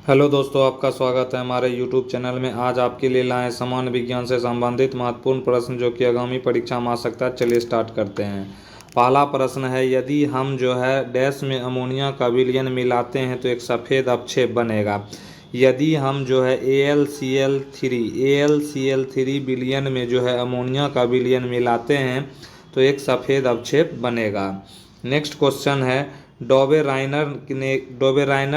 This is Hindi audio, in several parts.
हेलो दोस्तों, आपका स्वागत है हमारे YouTube चैनल में। आज आपके लिए लाए सामान्य विज्ञान से संबंधित महत्वपूर्ण प्रश्न जो कि आगामी परीक्षा में आ सकता है। चलिए स्टार्ट करते हैं। पहला प्रश्न है, यदि हम जो है डैश में अमोनिया का विलयन मिलाते हैं तो एक सफ़ेद अपक्षेप बनेगा। यदि हम जो है AlCl3 विलयन में जो है अमोनिया का विलयन मिलाते हैं तो एक सफ़ेद अपक्षेप बनेगा। नेक्स्ट क्वेश्चन है, डोबेराइनर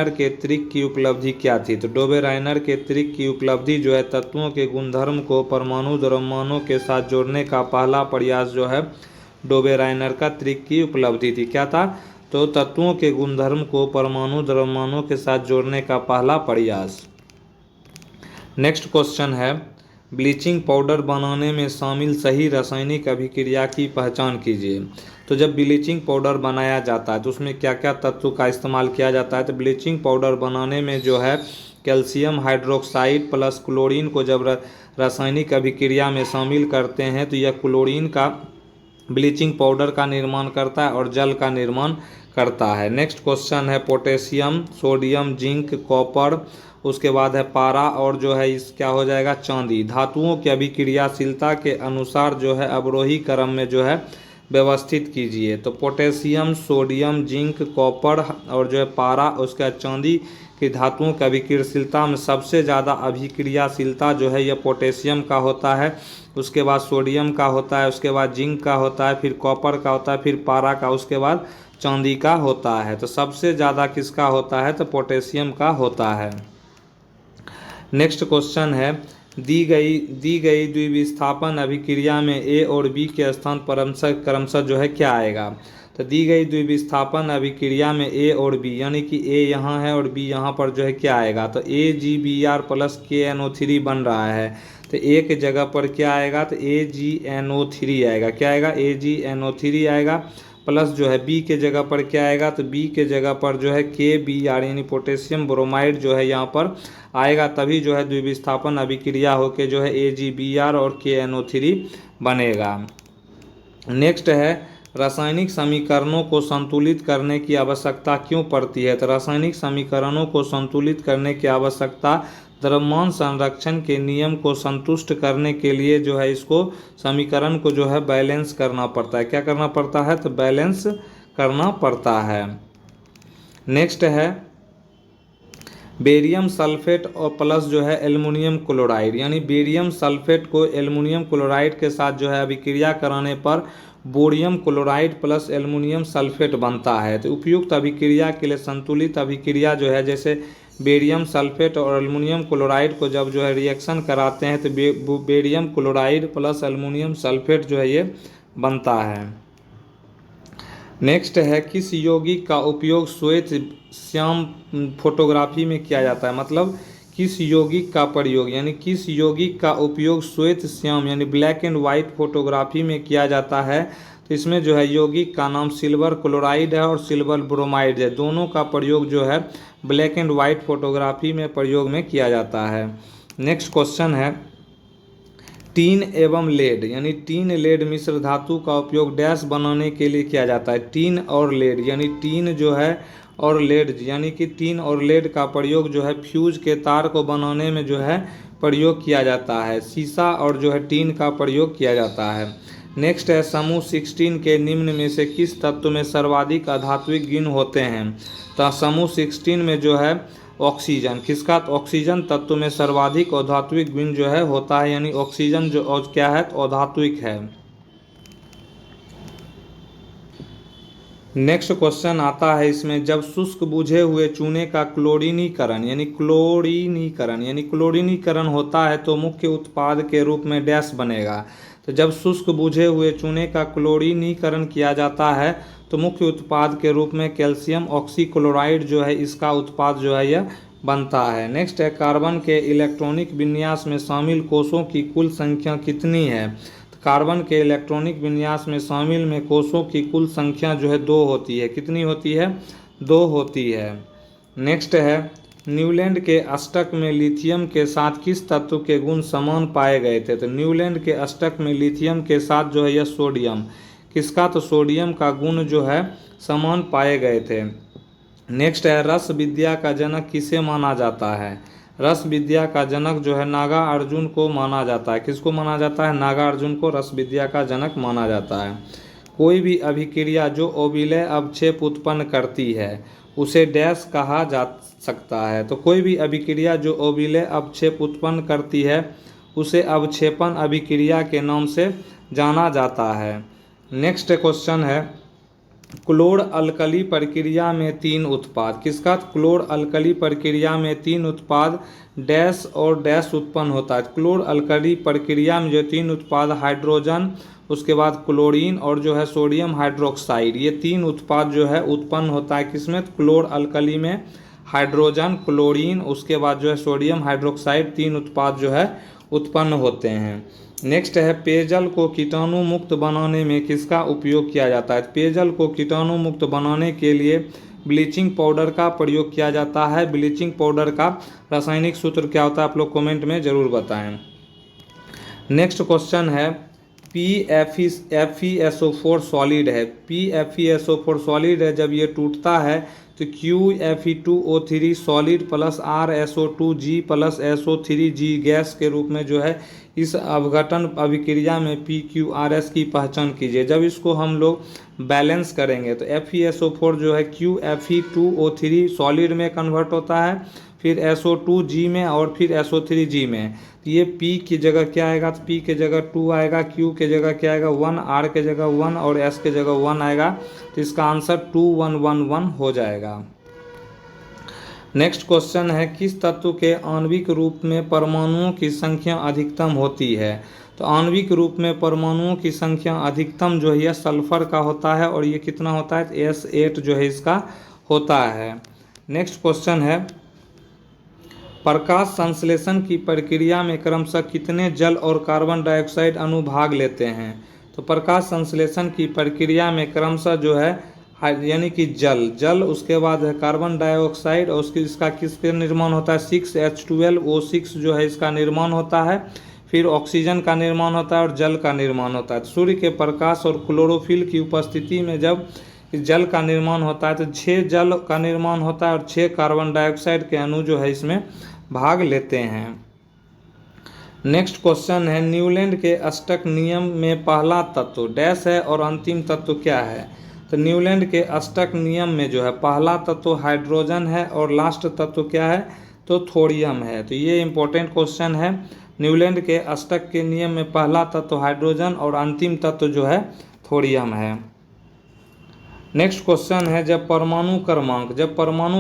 के त्रिक की उपलब्धि क्या थी? तो डोबेराइनर के त्रिक की उपलब्धि जो है तत्वों के गुणधर्म को परमाणु द्रव्यमानों के साथ जोड़ने का पहला प्रयास जो है डोबेराइनर का त्रिक की उपलब्धि थी। क्या था? तो तत्वों के गुणधर्म को परमाणु द्रव्यमानों के साथ जोड़ने का पहला प्रयास। नेक्स्ट क्वेश्चन है, ब्लीचिंग पाउडर बनाने में शामिल सही रासायनिक अभिक्रिया की पहचान कीजिए। तो जब ब्लीचिंग पाउडर बनाया जाता है तो उसमें क्या क्या तत्व का इस्तेमाल किया जाता है? तो ब्लीचिंग पाउडर बनाने में जो है कैल्शियम हाइड्रोक्साइड प्लस क्लोरीन को जब रासायनिक अभिक्रिया में शामिल करते हैं तो यह क्लोरीन का ब्लीचिंग पाउडर का निर्माण करता है और जल का निर्माण करता है। नेक्स्ट क्वेश्चन है, पोटेशियम, सोडियम, जिंक, कॉपर, उसके बाद है पारा और जो है इस क्या हो जाएगा चांदी। धातुओं की अभिक्रियाशीलता के अनुसार जो है अवरोही क्रम में जो है व्यवस्थित कीजिए। तो पोटेशियम, सोडियम, जिंक, कॉपर और जो है पारा, उसके बाद चांदी की धातुओं की अभिक्रियाशीलता में सबसे ज़्यादा अभिक्रियाशीलता जो है यह पोटेशियम का होता है, उसके बाद सोडियम का होता है, उसके बाद जिंक का होता है, फिर कॉपर का होता है, फिर पारा का, उसके बाद चांदी का होता है। तो सबसे ज़्यादा किसका होता है? तो पोटेशियम का होता है। नेक्स्ट क्वेश्चन है, दी गई द्विविस्थापन अभिक्रिया में ए और बी के स्थान पर क्रमशः जो है क्या आएगा? तो दी गई द्विविस्थापन अभिक्रिया में ए और बी, यानी कि ए यहाँ है और बी यहाँ पर जो है क्या आएगा? तो AgBr प्लस KNO3 बन रहा है। तो ए के जगह पर क्या आएगा? तो AgNO3 आएगा। क्या आएगा? AgNO3 आएगा। प्लस जो है बी के जगह पर क्या आएगा? तो बी के जगह पर जो है KBr यानी पोटेशियम ब्रोमाइड जो है यहाँ पर आएगा, तभी जो है द्विविस्थापन अभिक्रिया होके जो है AgBr और KNO3 बनेगा। नेक्स्ट है, रासायनिक समीकरणों को संतुलित करने की आवश्यकता क्यों पड़ती है? तो रासायनिक समीकरणों को संतुलित करने की आवश्यकता द्रव्यमान संरक्षण के नियम को संतुष्ट करने के लिए जो है इसको समीकरण को जो है बैलेंस करना पड़ता है। क्या करना पड़ता है? तो बैलेंस करना पड़ता है। नेक्स्ट है, बेरियम सल्फेट और प्लस जो है एल्युमिनियम क्लोराइड, यानी बेरियम सल्फेट को एल्युमिनियम क्लोराइड के साथ जो है अभिक्रिया कराने पर bohrium chloride plus aluminium sulphate बनता है। तो उपयुक्त अभिक्रिया के लिए संतुलित अभिक्रिया जो है, जैसे बेरियम सल्फेट और एल्युमिनियम क्लोराइड को जब जो है रिएक्शन कराते हैं तो barium chloride plus aluminium sulphate जो है ये बनता है। नेक्स्ट है, किस यौगिक का उपयोग श्वेत श्याम फोटोग्राफी में किया जाता है? मतलब किस यौगिक का प्रयोग, यानी किस यौगिक का उपयोग श्वेत श्याम यानी ब्लैक एंड वाइट फोटोग्राफी में किया जाता है? तो इसमें जो है यौगिक का नाम सिल्वर क्लोराइड है और सिल्वर ब्रोमाइड है। दोनों का प्रयोग जो है ब्लैक एंड वाइट फोटोग्राफी में प्रयोग में किया जाता है। नेक्स्ट क्वेश्चन है, टीन एवं लेड यानी टीन लेड मिश्र धातु का उपयोग डैश बनाने के लिए किया जाता है। टीन और लेड यानी टीन जो है और लेड यानी कि टीन और लेड का प्रयोग जो है फ्यूज के तार को बनाने में जो है प्रयोग किया जाता है। शीशा और जो है टीन का प्रयोग किया जाता है। नेक्स्ट है, समूह 16 के निम्न में से किस तत्व में सर्वाधिक अधात्विक गुण होते हैं? तो समूह 16 में जो है ऑक्सीजन, किसका? तो ऑक्सीजन तत्व में सर्वाधिक अधात्विक गुण जो है होता है, यानी ऑक्सीजन जो क्या है तो अधात्विक है। नेक्स्ट क्वेश्चन आता है इसमें, जब शुष्क बुझे हुए चूने का क्लोरीनीकरण होता है तो मुख्य उत्पाद के रूप में डैश बनेगा। तो जब शुष्क बुझे हुए चूने का क्लोरीनीकरण किया जाता है तो मुख्य उत्पाद के रूप में कैल्शियम ऑक्सीक्लोराइड जो है इसका उत्पाद जो है यह बनता है। नेक्स्ट है, कार्बन के इलेक्ट्रॉनिक विन्यास में शामिल कोषों की कुल संख्या कितनी है? तो कार्बन के इलेक्ट्रॉनिक विन्यास में शामिल में कोषों की कुल संख्या जो है 2 होती है। कितनी होती है? 2 होती है। नेक्स्ट है, न्यूलैंड के अष्टक में लिथियम के साथ किस तत्व के गुण समान पाए गए थे? तो न्यूलैंड के अष्टक में लिथियम के साथ जो है यह सोडियम, किसका? तो सोडियम का गुण जो है समान पाए गए थे। नेक्स्ट है रस विद्या का जनक किसे माना जाता है। रस विद्या का जनक जो है नागार्जुन को माना जाता है। किसको माना जाता है? नागार्जुन को रस विद्या का जनक माना जाता है। कोई भी अभिक्रिया जो अविलय अवक्षेप उत्पन्न करती है उसे डैश कहा जा सकता है। तो कोई भी अभिक्रिया जो अविलय अवक्षेप उत्पन्न करती है उसे अवक्षेपण अभिक्रिया के नाम से जाना जाता है। नेक्स्ट क्वेश्चन है क्लोर अल्कली प्रक्रिया में 3 उत्पाद। किसका? क्लोर अल्कली प्रक्रिया में 3 उत्पाद डैश और डैश उत्पन्न होता है। क्लोर अल्कली प्रक्रिया में जो 3 उत्पाद हाइड्रोजन, उसके बाद क्लोरीन और जो है सोडियम हाइड्रोक्साइड, ये 3 उत्पाद जो है उत्पन्न होता है। किसमें? क्लोर अल्कली में हाइड्रोजन, क्लोरीन, उसके बाद जो है सोडियम हाइड्रोक्साइड, 3 उत्पाद जो है उत्पन्न होते हैं। नेक्स्ट है पेयजल को कीटाणु मुक्त बनाने में किसका उपयोग किया जाता है। पेयजल को कीटाणु मुक्त बनाने के लिए ब्लीचिंग पाउडर का प्रयोग किया जाता है। ब्लीचिंग पाउडर का रासायनिक सूत्र क्या होता है आप लोग कमेंट में ज़रूर बताएं। नेक्स्ट क्वेश्चन है PeFeSO4 सॉलिड है। PeFeSO4 सॉलिड है, जब ये टूटता है तो QFe2O3 solid plus RSO2G plus SO3G gas के रूप में जो है इस अवघटन अभिक्रिया में PQRS की पहचान कीजिए। जब इसको हम लोग बैलेंस करेंगे तो FeSO4 जो है QFe2O3 सॉलिड में कन्वर्ट होता है, फिर SO2G में और फिर SO3G में। तो ये P की जगह क्या आएगा? तो P के जगह 2 आएगा, Q के जगह क्या आएगा 1, R के जगह 1 और S के जगह 1 आएगा। तो इसका आंसर 2111 हो जाएगा। नेक्स्ट क्वेश्चन है किस तत्व के आणविक रूप में परमाणुओं की संख्या अधिकतम होती है। तो आणविक रूप में परमाणुओं की संख्या अधिकतम जो है सल्फर का होता है और ये कितना होता है? S8 जो है इसका होता है। नेक्स्ट क्वेश्चन है प्रकाश संश्लेषण की प्रक्रिया में क्रमशः कितने जल और कार्बन डाइऑक्साइड अणु भाग लेते हैं। तो प्रकाश संश्लेषण की प्रक्रिया में क्रमशः जो है यानी कि जल उसके बाद है कार्बन डाइऑक्साइड और उसके इसका किसके निर्माण होता है? 6H12O6 जो है इसका निर्माण होता है। फिर ऑक्सीजन का निर्माण होता है और जल का निर्माण होता है। सूर्य के प्रकाश और क्लोरोफिल की उपस्थिति में जब इस जल का निर्माण होता है तो 6 जल का निर्माण होता है और 6 कार्बन डाइऑक्साइड के अणु जो है इसमें भाग लेते हैं। नेक्स्ट क्वेश्चन है न्यूलैंड के अष्टक नियम में पहला तत्व डैश है और अंतिम तत्व क्या है। तो न्यूलैंड के अष्टक नियम में जो है पहला तत्व हाइड्रोजन है और लास्ट तत्व क्या है? तो थोरियम है। तो ये इंपॉर्टेंट क्वेश्चन है। न्यूलैंड के अष्टक के नियम में पहला तत्व हाइड्रोजन और अंतिम तत्व जो है थोरियम है। नेक्स्ट क्वेश्चन है जब परमाणु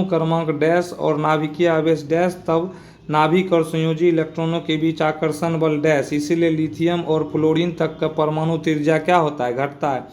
क्रमांक डैश और नाभिकीय आवेश डैश तब नाभिक और संयोजी इलेक्ट्रॉनों के बीच आकर्षण बल डैश, इसीलिए लिथियम और फ्लोरीन तक का परमाणु त्रिज्या क्या होता है? घटता है।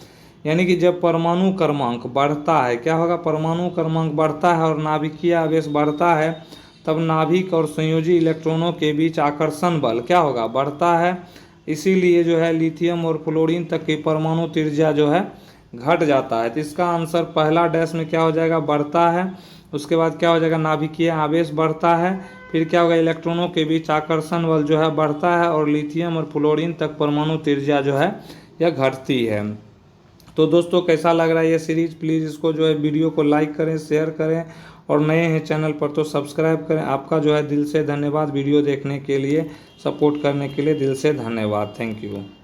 यानी कि जब परमाणु क्रमांक बढ़ता है क्या होगा? परमाणु क्रमांक बढ़ता है और नाभिकीय आवेश बढ़ता है तब नाभिक और संयोजी इलेक्ट्रॉनों के बीच आकर्षण बल क्या होगा? बढ़ता है। इसीलिए जो है लिथियम और फ्लोरीन तक की परमाणु त्रिज्या जो है घट जाता है। तो इसका आंसर पहला डैश में क्या हो जाएगा? बढ़ता है। उसके बाद क्या हो जाएगा? नाभिकीय आवेश बढ़ता है। फिर क्या होगा? इलेक्ट्रॉनों के बीच आकर्षण बल जो है बढ़ता है और लिथियम और फ्लोरीन तक परमाणु त्रिज्या जो है यह घटती है। तो दोस्तों कैसा लग रहा है ये सीरीज? प्लीज़ इसको जो है वीडियो को लाइक करें, शेयर करें और नए हैं चैनल पर तो सब्सक्राइब करें। आपका जो है दिल से धन्यवाद वीडियो देखने के लिए, सपोर्ट करने के लिए दिल से धन्यवाद। Thank you.